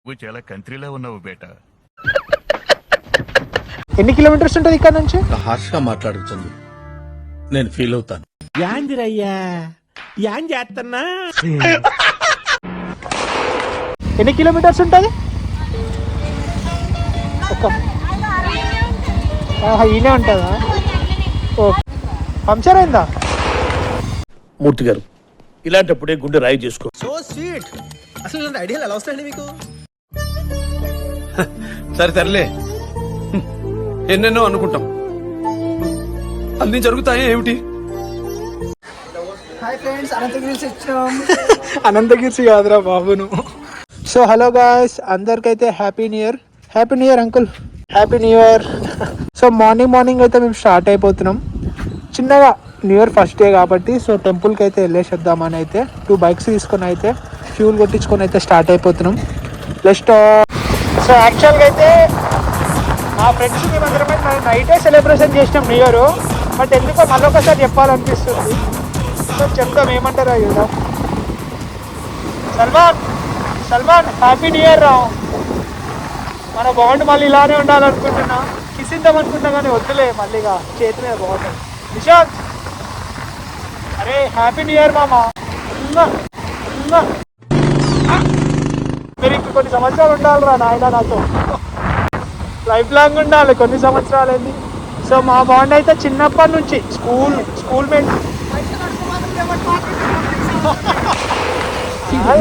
నువ్వు చాలా కంట్రీలో ఉన్నావు బేటా. ఎన్ని కిలోమీటర్స్ ఉంటుంది ఇక్కడ నుంచి? హార్ష్ గా మాట్లాడుతుంది, నేను ఫీల్ అవుతాను. యాందిరయ్యా యాం చేస్తున్నా. ఎన్ని కిలోమీటర్స్ ఉంటుంది? ఈయనే ఉంటుందా? ఓకే. పంక్చర్ అయిందా? మూర్తి గారు, ఇలాంటప్పుడే గుండె రాయి చేసుకో. So sweet. అసలు ఇలాంటి ఐడియాలు ఎలా వస్తాయండి మీకు? సరే తరలే, ఎన్నెన్నో అనుకుంటాం, అన్ని జరుగుతాయి ఏమిటి? హాయ్ ఫ్రెండ్స్, అనంతగిరి వచ్చాం. అనంతగిరి కాదురా బాబును. సో హలో గాయ్స్, అందరికైతే happy new year. Happy new year uncle. Happy new year. So morning అయితే మేము స్టార్ట్ అయిపోతున్నాం చిన్నగా, న్యూ ఇయర్ ఫస్ట్ డే కాబట్టి. సో టెంపుల్కి అయితే వెళ్ళేసేద్దామని అయితే 2 బైక్స్ తీసుకొని అయితే ఫ్యూల్ కొట్టించుకొని అయితే స్టార్ట్ అయిపోతున్నాం. జస్ట్ సో యాక్చువల్గా అయితే మా ఫ్రెండ్స్ మేమందరమే నైటే సెలబ్రేషన్ చేసినాం న్యూ ఇయర్. బట్ ఎందుకో మళ్ళొకసారి చెప్పాలనిపిస్తుంది. సో చెప్తాం, ఏమంటారా చూద్దాం. సల్మాన్ హ్యాపీ న్యూ ఇయర్ రా. మన బాండ్ మళ్ళీ ఇలానే ఉండాలనుకుంటున్నా. కిసిద్దాం అనుకుంటా కానీ వద్దులే, మళ్ళీగా చేతి మీద బాగుంటుంది. నిశాంత్, అరే హ్యాపీ న్యూ ఇయర్ మామా. మీరు ఇంక కొన్ని సంవత్సరాలు ఉండాలిరా నాయన నాతో, లైఫ్ లాంగ్ ఉండాలి కొన్ని సంవత్సరాలు ఏంది. సో మా బాండ్ అయితే చిన్నప్పటి నుంచి స్కూల్ మేట్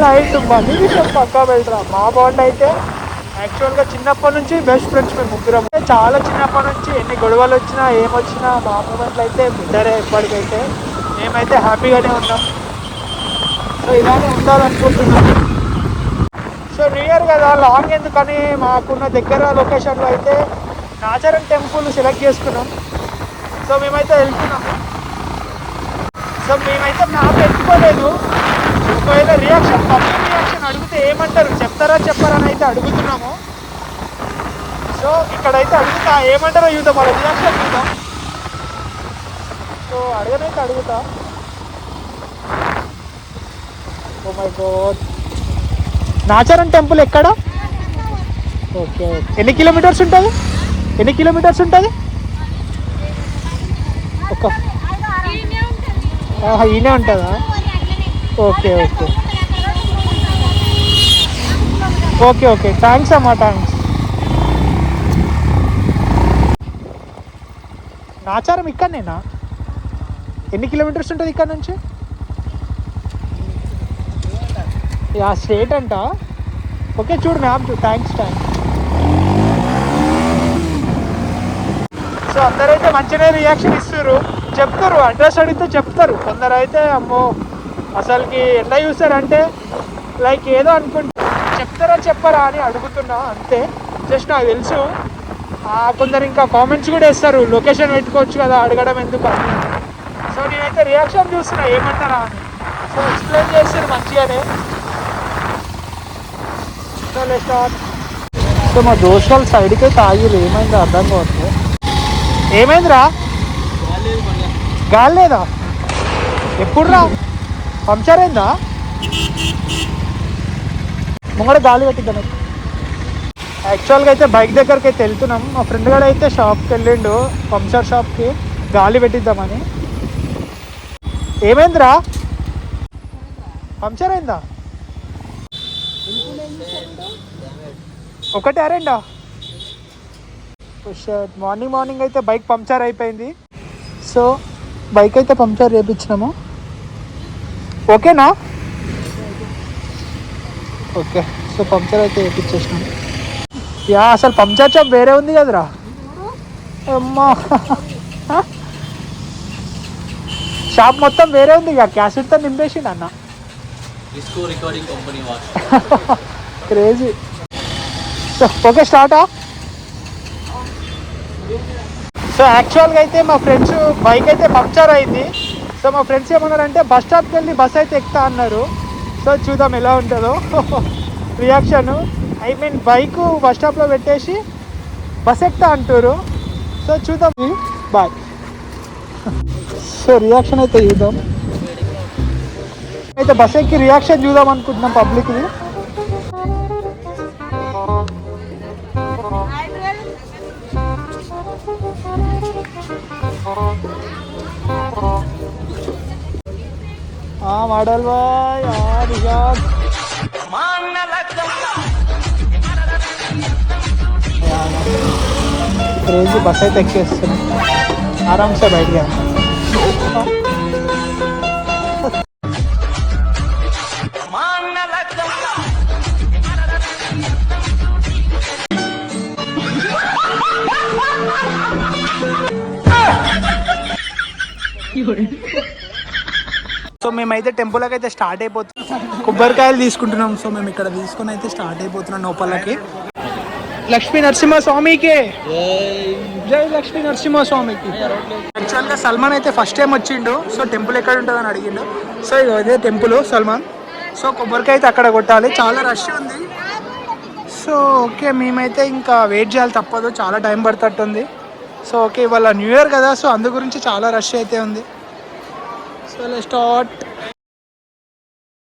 లైట్ మనీ విషయం పక్కా వెళ్ళరా. మా బాండ్ అయితే యాక్చువల్గా చిన్నప్పటి నుంచి బెస్ట్ ఫ్రెండ్స్ మేము ముగ్గురం. చాలా చిన్నప్పటి నుంచి ఎన్ని గొడవలు వచ్చినా ఏమొచ్చినా మా మూమెంట్లు అయితే బెటరే. ఎప్పటికైతే మేమైతే హ్యాపీగానే ఉన్నాం. సో ఇలానే ఉండాలనుకుంటున్నాం. సో న్యూ ఇయర్ కదా, లాంగ్ ఎందుకని మాకున్న దగ్గర లొకేషన్లో అయితే నాచారం టెంపుల్ సెలెక్ట్ చేసుకున్నాం. సో మేమైతే వెళ్తున్నాం. సో మేమైతే మ్యాప్ ఎత్తుకోలేదు. ఒకవేళ పబ్లిక్ రియాక్షన్ అడిగితే ఏమంటారు, చెప్తారా చెప్పారా అని అయితే అడుగుతున్నాము. సో ఇక్కడైతే అడుగుతా, ఏమంటారో చూద్దాం, వాళ్ళ రియాక్షన్ చూద్దాం. సో అడగనైతే అడుగుతా. Oh my god, Nacharam temple ఎక్కడ? ఓకే. ఎన్ని కిలోమీటర్స్ ఉంటుంది? ఈయనే ఉంటుందా? ఓకే. థ్యాంక్స్ అమ్మా, థ్యాంక్స్. నాచారం ఇక్కడనేనా? ఎన్ని కిలోమీటర్స్ ఉంటుంది ఇక్కడ నుంచి? స్ట్రేట్ అంట. ఓకే, చూడు మ్యాప్. థ్యాంక్స్. సో అందరైతే మంచిగా రియాక్షన్ ఇస్తారు, చెప్తారు. అడ్రస్ అడిగితే చెప్తారు. కొందరు అయితే అమ్మో అసలుకి ఎట్లా చూస్తారంటే లైక్ ఏదో అనుకుంటా, చెప్తారా చెప్పరా అని అడుగుతున్నా అంతే. జస్ట్ నాకు తెలుసు. కొందరు ఇంకా కామెంట్స్ కూడా వేస్తారు, లొకేషన్ పెట్టుకోవచ్చు కదా, అడగడం ఎందుకు అని. సో నేనైతే రియాక్షన్ చూస్తున్నా ఏమంటారా అని. సో ఎక్స్ప్లెయిన్ చేస్తారు మంచిగానే. సో మా దోస్త్ వాళ్ళ సైడ్కి అయితే ఆగిరు. ఏమైందో అర్థం కావట్లేదు. ఏమైందిరా? గాలి లేదా? ఎప్పుడు రా? పంక్చర్ అయిందా? ముంగడ గాలి పెట్టిద్దాం. యాక్చువల్గా అయితే బైక్ దగ్గరికి అయితే వెళ్తున్నాం. మా ఫ్రెండ్ కూడా అయితే షాప్కి వెళ్ళిండు, పంక్చర్ షాప్కి, గాలి పెట్టిద్దామని. ఏమైందిరా? పంక్చర్ అయిందా? ఒకటే అరేండా? మార్నింగ్ అయితే బైక్ పంక్చర్ అయిపోయింది. సో బైక్ అయితే పంక్చర్ చేయించినాము. ఓకేనా? ఓకే. సో పంక్చర్ అయితే చేయించేసినాము. అసలు పంక్చర్ షాప్ వేరే ఉంది కదరా అమ్మా. షాప్ మొత్తం వేరే ఉంది ఇక, క్యాసెట్తో నింపేసిండు అన్న. క్రేజీ. సో ఓకే, స్టార్టా? సో యాక్చువల్గా అయితే మా ఫ్రెండ్స్ బైక్ అయితే పంక్చర్ అయింది. సో మా ఫ్రెండ్స్ ఏమన్నారంటే బస్ స్టాప్కి వెళ్ళి బస్ అయితే ఎక్కుతా అన్నారు. సో చూద్దాం ఎలా ఉంటుందో రియాక్షన్. బైక్ బస్ స్టాప్లో పెట్టేసి బస్ ఎక్కుతా అంటారు. సో చూద్దాం. బాయ్. సో రియాక్షన్ అయితే చూద్దాం. అయితే బస్ ఎక్కి రియాక్షన్ చూద్దాం అనుకుంటున్నాం పబ్లిక్ది. Model boy Rishad crazy bus అయితే ఎక్కేస్తున్నాం ఆరామ్సే బయటికి. సో మేమైతే టెంపుల్కి అయితే స్టార్ట్ అయిపోతున్నాం, కొబ్బరికాయలు తీసుకుంటున్నాం. సో మేము ఇక్కడ తీసుకుని అయితే స్టార్ట్ అయిపోతున్నాం లోపలకి. లక్ష్మీ నరసింహస్వామికి జై, లక్ష్మీ నరసింహస్వామికి. యాక్చువల్గా సల్మాన్ అయితే ఫస్ట్ టైం వచ్చిండు. సో టెంపుల్ ఎక్కడ ఉంటుందని అడిగిండు. సో ఇదే టెంపుల్ సల్మాన్. సో కొబ్బరికాయ అయితే అక్కడ కొట్టాలి, చాలా రష్ ఉంది. సో ఓకే మేమైతే ఇంకా వెయిట్ చేయాలి, తప్పదు, చాలా టైం పడుతుంది. సో ఓకే ఇవాళ న్యూ ఇయర్ కదా, సో అందు గురించి చాలా రష్ అయితే ఉంది. So let's start.